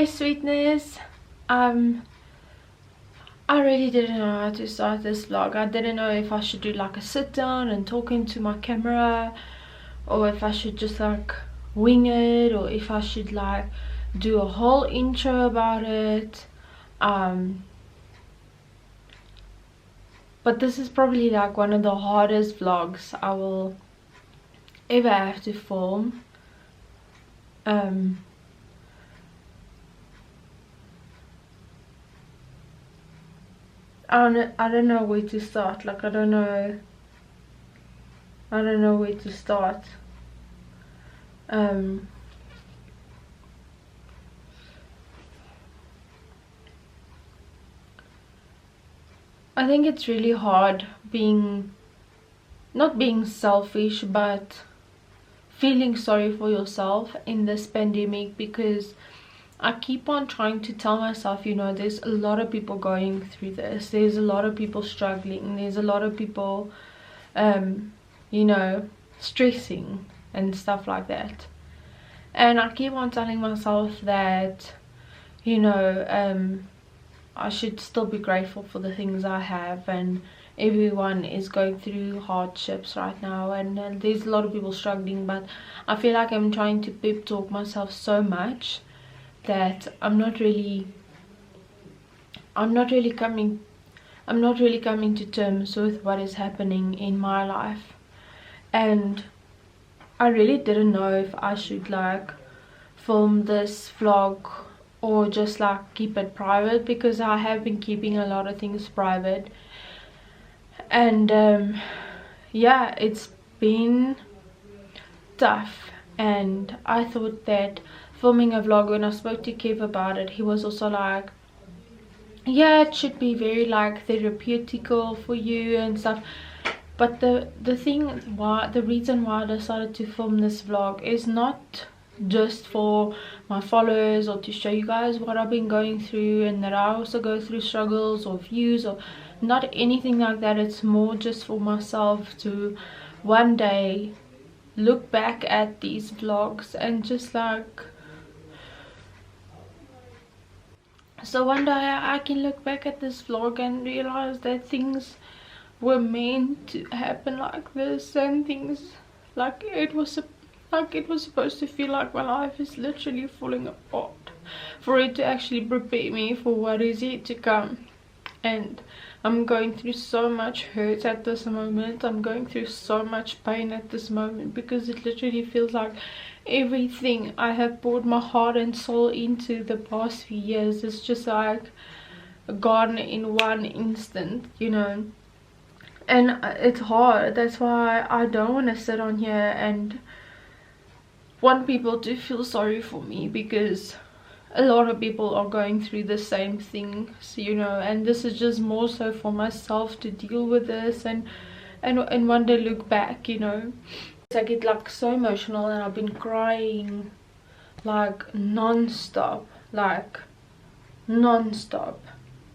Hi sweetness. um I really didn't know how to start this vlog. I didn't know if I should do like a sit down and talk into my camera, or if I should just like wing it, or if I should like do a whole intro about it. But this is probably like one of the hardest vlogs I will ever have to film. I don't know where to start. Like I don't know where to start. I think it's really hard not being selfish, but feeling sorry for yourself in this pandemic, because I keep on trying to tell myself, there's a lot of people going through this. There's a lot of people struggling. There's a lot of people, you know, stressing and stuff like that. And I keep on telling myself that, I should still be grateful for the things I have, and everyone is going through hardships right now, and there's a lot of people struggling. But I feel like I'm trying to pep talk myself so much that I'm not really coming to terms with what is happening in my life. And I really didn't know if I should like film this vlog or just like keep it private, because I have been keeping a lot of things private. And yeah, it's been tough. And I thought that filming a vlog, when I spoke to Kev about it, he was also like, yeah, it should be very like therapeutical for you and stuff. But the reason why I decided to film this vlog is not just for my followers or to show you guys what I've been going through, and that I also go through struggles or views or not anything like that. It's more just for myself to one day look back at these vlogs and just like, so one day I can look back at this vlog and realize that things were meant to happen like this, and things like it was supposed to feel like my life is literally falling apart, for it to actually prepare me for what is yet to come. And I'm going through so much hurt at this moment. I'm going through so much pain at this moment, because it literally feels like everything I have poured my heart and soul into the past few years is just like gone in one instant, and it's hard. That's why I don't want to sit on here and want people to feel sorry for me, because a lot of people are going through the same things, and this is just more so for myself to deal with this, and one day look back. I get like so emotional, and I've been crying like non-stop.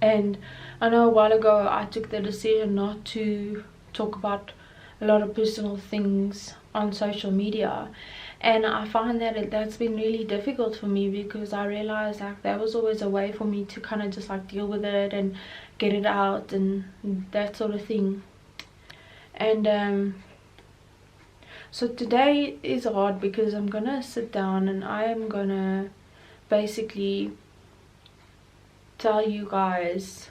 And I know a while ago I took the decision not to talk about a lot of personal things on social media, and I find that that's been really difficult for me, because I realized like that was always a way for me to kind of just like deal with it and get it out and that sort of thing. And so today is hard, because I'm gonna sit down and I am gonna basically tell you guys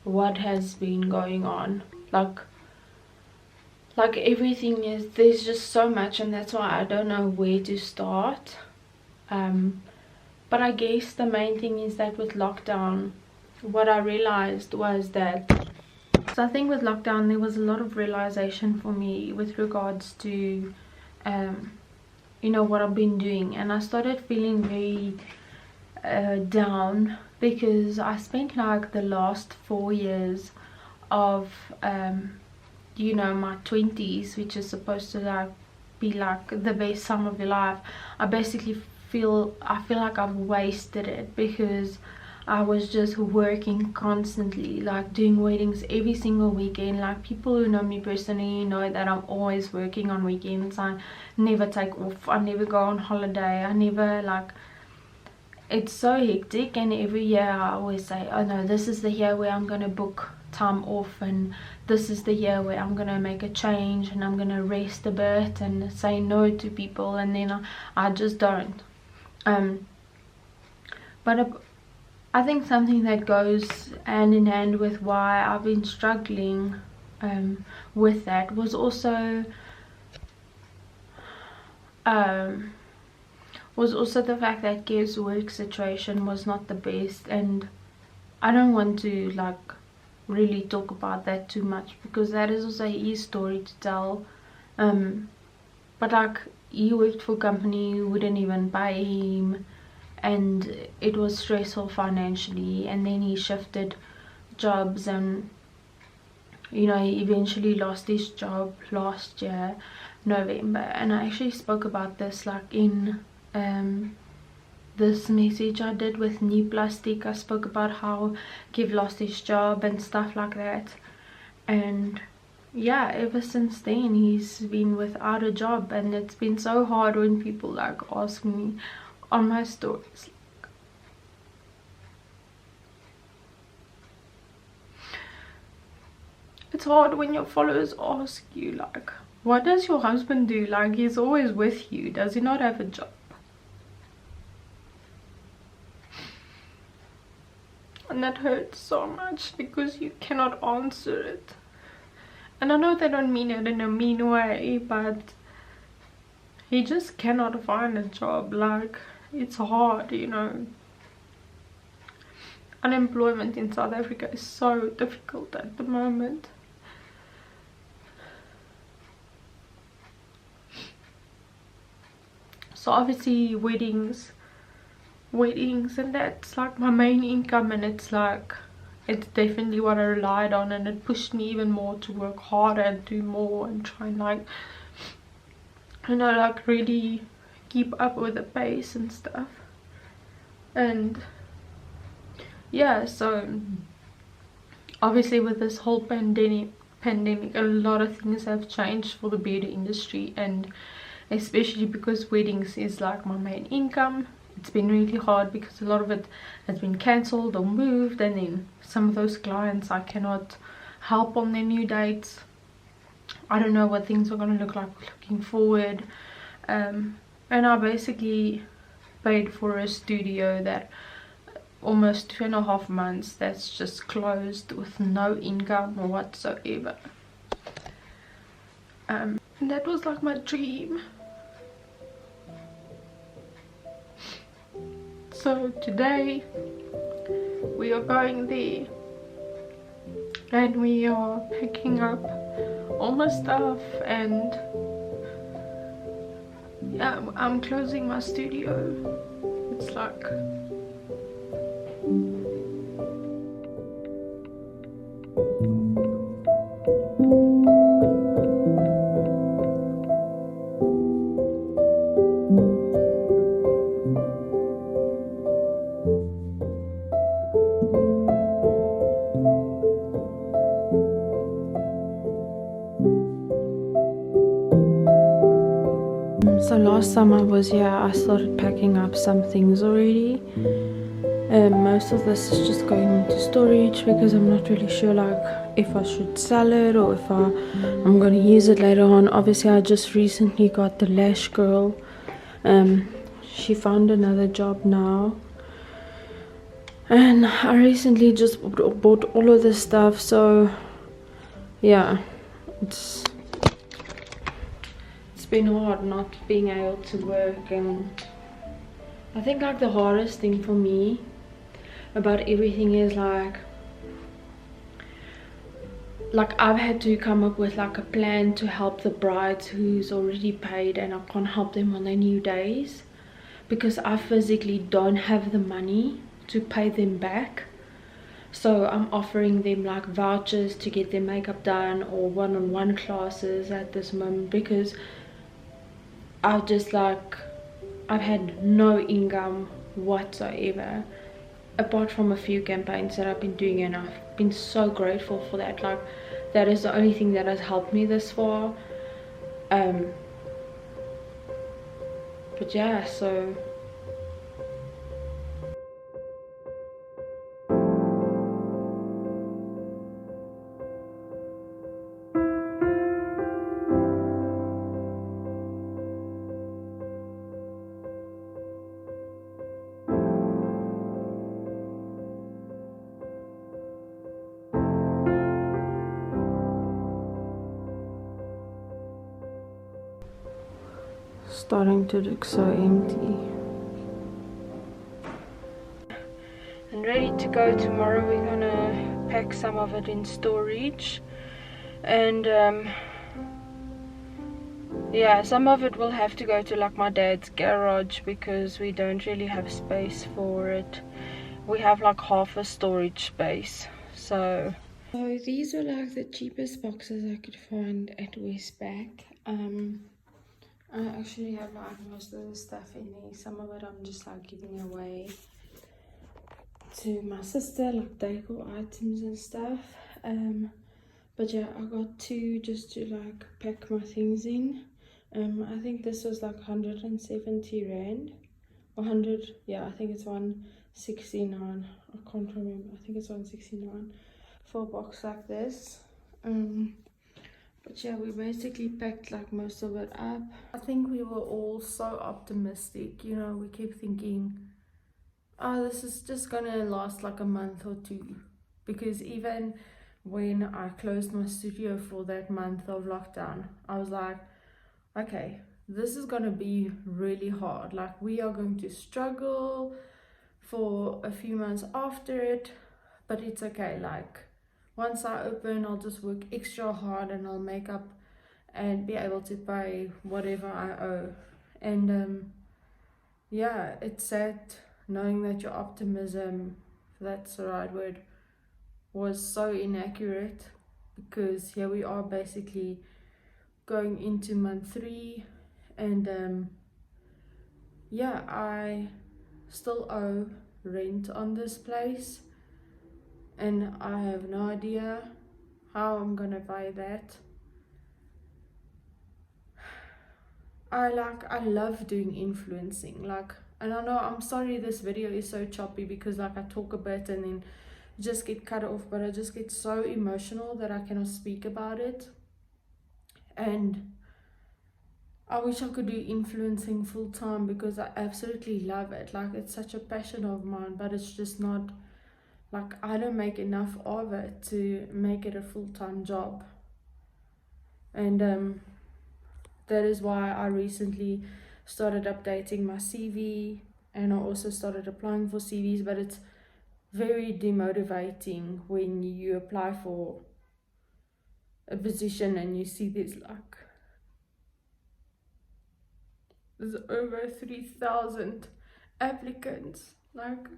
what has been going on. Like everything is, there's just so much, and that's why I don't know where to start. But I guess the main thing is that with lockdown, what I realized was that, so I think with lockdown there was a lot of realization for me with regards to what I've been doing. And I started feeling very down, because I spent like the last 4 years of my 20s, which is supposed to like be like the best time of your life. I feel like I've wasted it, because I was just working constantly, like doing weddings every single weekend. Like people who know me personally know that I'm always working on weekends. I never take off, I never go on holiday, I never like it's so hectic, and every year I always say, oh no, this is the year where I'm gonna book time off, and this is the year where I'm gonna make a change, and I'm gonna rest a bit and say no to people, and then I just don't. But I think something that goes hand in hand with why I've been struggling with that was also the fact that Kev's work situation was not the best, and I don't want to like really talk about that too much, because that is also his story to tell. But like, he worked for a company who wouldn't even pay him, and it was stressful financially, and then he shifted jobs, and you know, he eventually lost his job last year November. And I actually spoke about this like in this message I did with New Plastic. I spoke about how Kev lost his job and stuff like that, and yeah, ever since then he's been without a job, and it's been so hard when people like ask me on my stories, it's hard when your followers ask you like, what does your husband do? Like, he's always with you, does he not have a job? And that hurts so much because you cannot answer it. And I know they don't mean it in a mean way, but he just cannot find a job. Like, it's hard, you know. Unemployment in South Africa is so difficult at the moment. So obviously weddings, and that's like my main income, and it's like, it's definitely what I relied on, and it pushed me even more to work harder and do more and try and like, you know, like really keep up with the pace and stuff. And yeah, so obviously with this whole pandemic, a lot of things have changed for the beauty industry, and especially because weddings is like my main income. It's been really hard because a lot of it has been cancelled or moved, and then some of those clients I cannot help on their new dates. I don't know what things are going to look like looking forward. And I basically paid for a studio that almost 2.5 months that's just closed with no income whatsoever. And that was like my dream. So today we are going there, and we are packing up all my stuff, and yeah, I'm closing my studio. It's like, so last time I was here, I started packing up some things already. Most of this is just going into storage because I'm not really sure like if I should sell it or if I'm going to use it later on. Obviously I just recently got the lash girl. She found another job now, and I recently just bought all of this stuff. So yeah, it's been hard not being able to work. And I think like the hardest thing for me about everything is like I've had to come up with like a plan to help the brides who's already paid, and I can't help them on their new days because I physically don't have the money to pay them back. So I'm offering them like vouchers to get their makeup done, or one-on-one classes at this moment, because I've had no income whatsoever apart from a few campaigns that I've been doing, and I've been so grateful for that. Like, that is the only thing that has helped me this far. But yeah, so starting to look so empty. And ready to go tomorrow. We're gonna pack some of it in storage, and yeah, some of it will have to go to like my dad's garage because we don't really have space for it. We have like half a storage space. So these are like the cheapest boxes I could find at Westpac. I actually have like most of the stuff in there. Some of it I'm just like giving away to my sister, like decor items and stuff. But yeah, I got two just to like pack my things in. I think this was like 170 rand. 100, yeah, I think it's 169. I can't remember. I think it's 169 for a box like this. But yeah, we basically packed like most of it up. I think we were all so optimistic, you know, we kept thinking, oh, this is just gonna last like a month or two. Because even when I closed my studio for that month of lockdown, I was like, okay, this is gonna be really hard. Like, we are going to struggle for a few months after it, but it's okay. Like, once I open, I'll just work extra hard and I'll make up and be able to pay whatever I owe. And yeah, it's sad knowing that your optimism, if that's the right word, was so inaccurate, because here we are basically going into month 3, and yeah, I still owe rent on this place and I have no idea how I'm gonna pay that. I love doing influencing, like, and I know, I'm sorry this video is so choppy because like I talk a bit and then just get cut off, but I just get so emotional that I cannot speak about it. And I wish I could do influencing full time because I absolutely love it. Like, it's such a passion of mine, but it's just not, like, I don't make enough of it to make it a full-time job. And that is why I recently started updating my CV, and I also started applying for CVs. But it's very demotivating when you apply for a position and you see there's over 3,000 applicants. Like,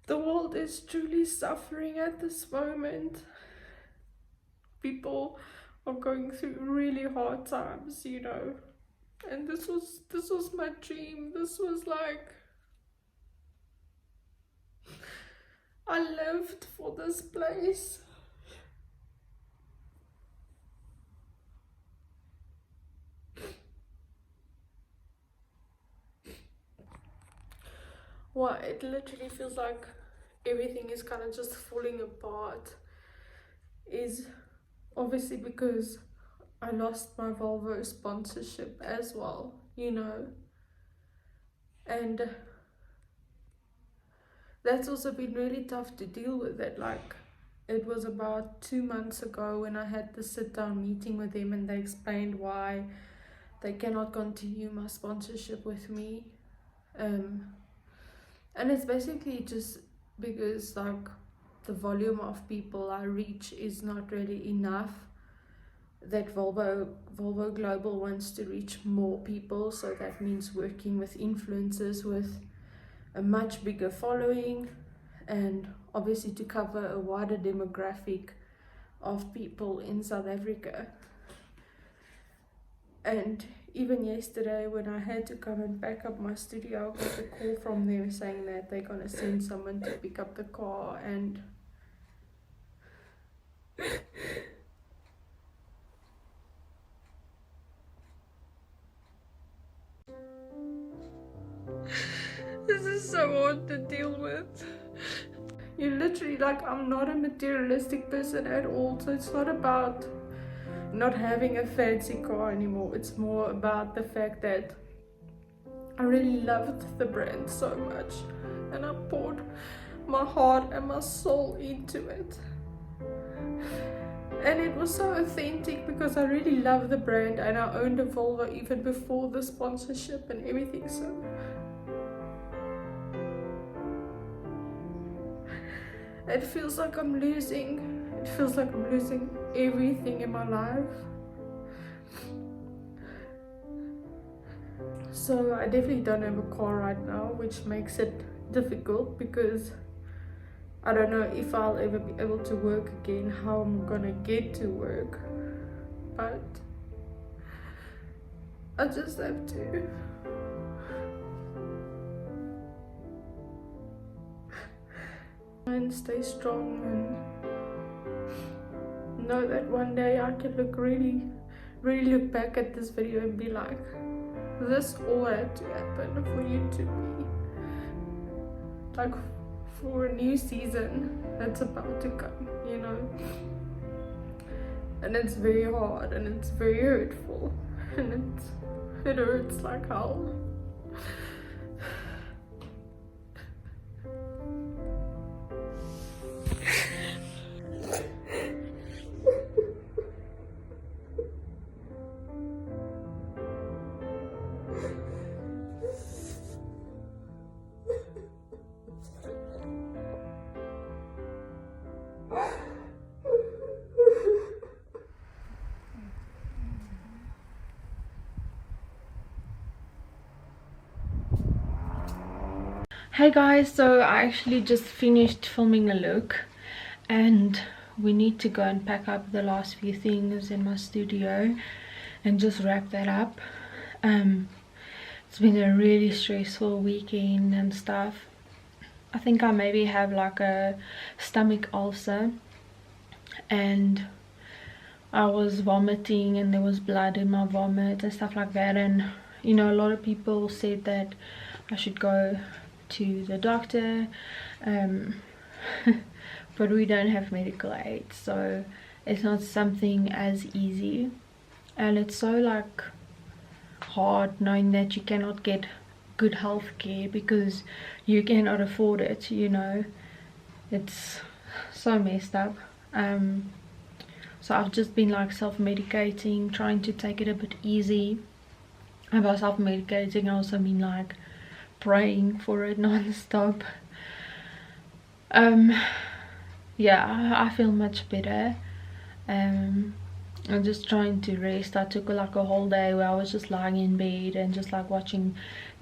the world is truly suffering at this moment. People are going through really hard times, you know. And this was my dream. This was like, I lived for this place. Well, it literally feels like everything is kind of just falling apart. Is obviously because I lost my Volvo sponsorship as well, you know. And that's also been really tough to deal with it. Like, it was about 2 months ago when I had the sit down meeting with them, and they explained why they cannot continue my sponsorship with me. And it's basically just because like the volume of people I reach is not really enough. That Volvo Global wants to reach more people, so that means working with influencers with a much bigger following, and obviously to cover a wider demographic of people in South Africa. And even yesterday when I had to come and pack up my studio, I got a call from them saying that they're gonna send someone to pick up the car. And this is so hard to deal with. You literally, like, I'm not a materialistic person at all, so it's not about not having a fancy car anymore. It's more about the fact that I really loved the brand so much, and I poured my heart and my soul into it. And it was so authentic because I really love the brand, and I owned a Volvo even before the sponsorship and everything. So it feels like I'm losing. It feels like I'm losing everything in my life. So I definitely don't have a car right now, which makes it difficult because I don't know if I'll ever be able to work again, how I'm gonna get to work, but I just have to. And stay strong and know that one day I can really look back at this video and be like, this all had to happen for you to be like, for a new season that's about to come, you know. And it's very hard and it's very hurtful and it hurts like hell. Hey guys, so I actually just finished filming a look and we need to go and pack up the last few things in my studio and just wrap that up. It's been a really stressful weekend and stuff. I think I maybe have like a stomach ulcer and I was vomiting and there was blood in my vomit and stuff like that, and you know, a lot of people said that I should go to the doctor, but we don't have medical aid, so it's not something as easy, and it's so like hard knowing that you cannot get good health care because you cannot afford it, you know. It's so messed up. So I've just been like self-medicating, trying to take it a bit easy. And by self-medicating I also mean like praying for it non-stop. Yeah, I feel much better. I'm just trying to rest. I took like a whole day where I was just lying in bed and just like watching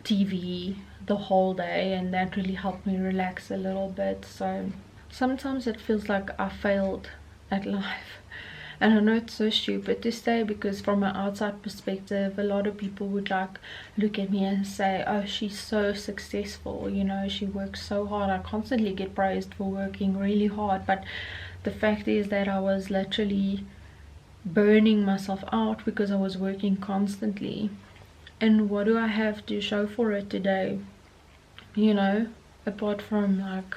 TV the whole day, and that really helped me relax a little bit. So sometimes it feels like I failed at life, and I know it's so stupid to say because from an outside perspective a lot of people would like look at me and say, oh, she's so successful, you know, she works so hard. I constantly get praised for working really hard, but the fact is that I was literally burning myself out because I was working constantly. And what do I have to show for it today, you know, apart from like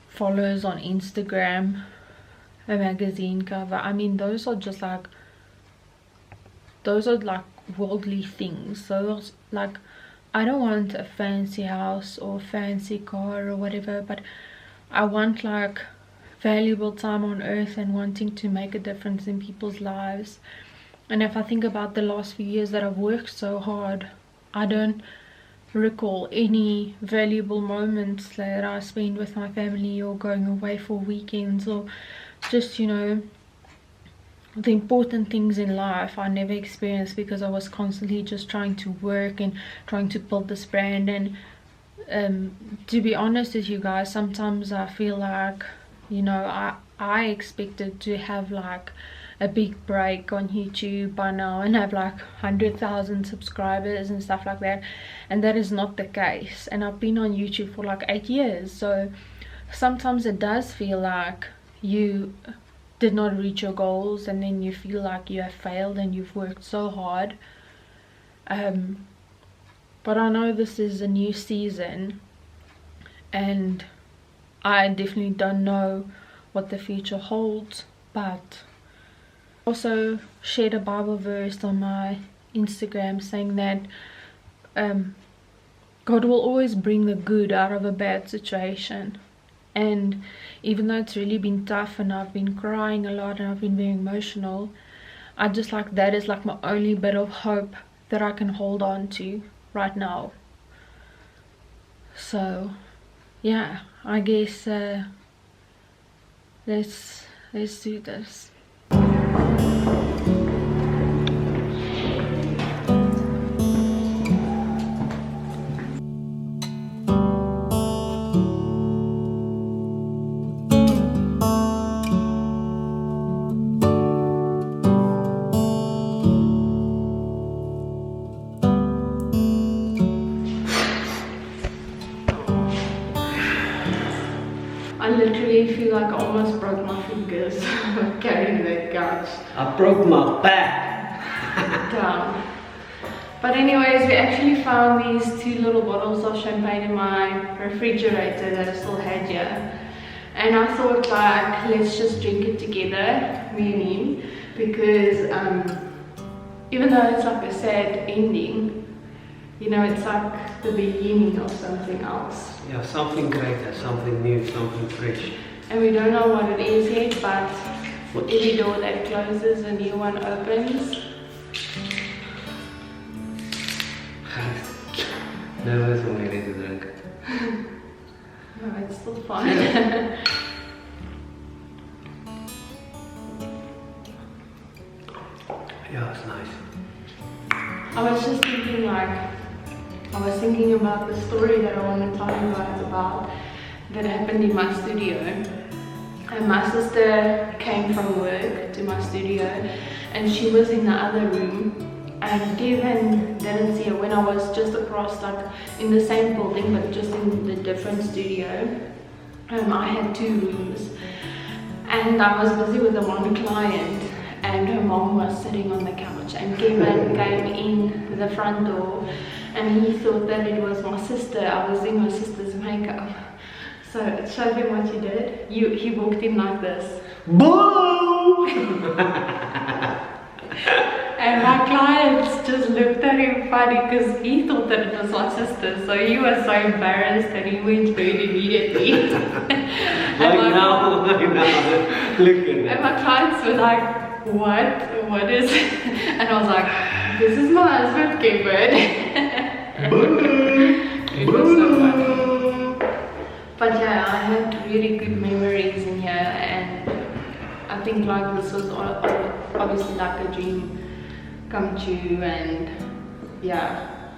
followers on Instagram, a magazine cover? I mean, those are just like, those are like worldly things. So like, I don't want a fancy house or fancy car or whatever, but I want like valuable time on earth and wanting to make a difference in people's lives. And if I think about the last few years that I've worked so hard, I don't recall any valuable moments that I spend with my family or going away for weekends or just, you know, the important things in life I never experienced because I was constantly just trying to work and trying to build this brand. And to be honest with you guys, sometimes I feel like, you know, I expected to have like a big break on YouTube by now and have like 100,000 subscribers and stuff like that, and that is not the case. And I've been on YouTube for like 8 years, so sometimes it does feel like you did not reach your goals and then you feel like you have failed and you've worked so hard. But I know this is a new season and I definitely don't know what the future holds, but also shared a Bible verse on my Instagram saying that God will always bring the good out of a bad situation. And even though it's really been tough and I've been crying a lot and I've been very emotional, I just like, that is like my only bit of hope that I can hold on to right now. So yeah, I guess let's do this. I literally feel like I almost broke my fingers carrying that couch. I broke my back down. But anyways, we actually found these 2 little bottles of champagne in my refrigerator that I still had here. And I thought, like, let's just drink it together, me and him, because even though it's like a sad ending, you know, it's like the beginning of something else. Yeah, something greater, something new, something fresh. And we don't know what it is yet, but for every door that closes, a new one opens. Nervous when ready to drink. No, it's still fun. Yeah, it's nice. I was just thinking, like, I was thinking about the story that I want to tell you guys about that happened in my studio. And my sister came from work to my studio and she was in the other room, and Kevin didn't see her when I was just across, like in the same building but just in the different studio. I had 2 rooms and I was busy with the one client, and her mom was sitting on the couch, and Kevin came in the front door and he thought that it was my sister. I was in my sister's makeup. So show him what you did. He walked in like this. Boo! And my clients just looked at him funny because he thought that it was my sister. So he was so embarrassed and he went bed immediately. Like now, look at that. And my clients were like, what is it? And I was like, this is my husband, Kevin. It was so funny. But yeah, I had really good memories in here, and I think like this was obviously like a dream come true, and yeah.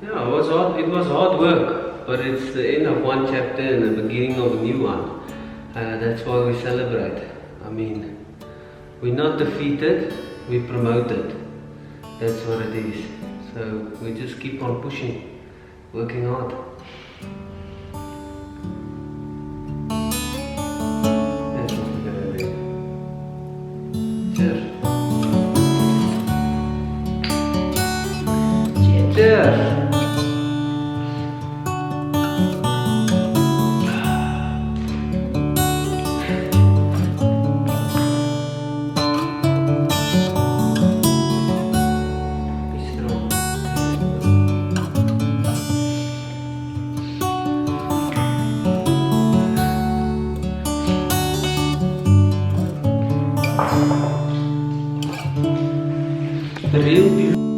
Yeah, it was hard work, but it's the end of one chapter and the beginning of a new one. That's why we celebrate. I mean, we're not defeated, we're promoted. That's what it is. So we just keep on pushing, working hard. That's what we're gonna do. Cheers. Cheers. The real beauty.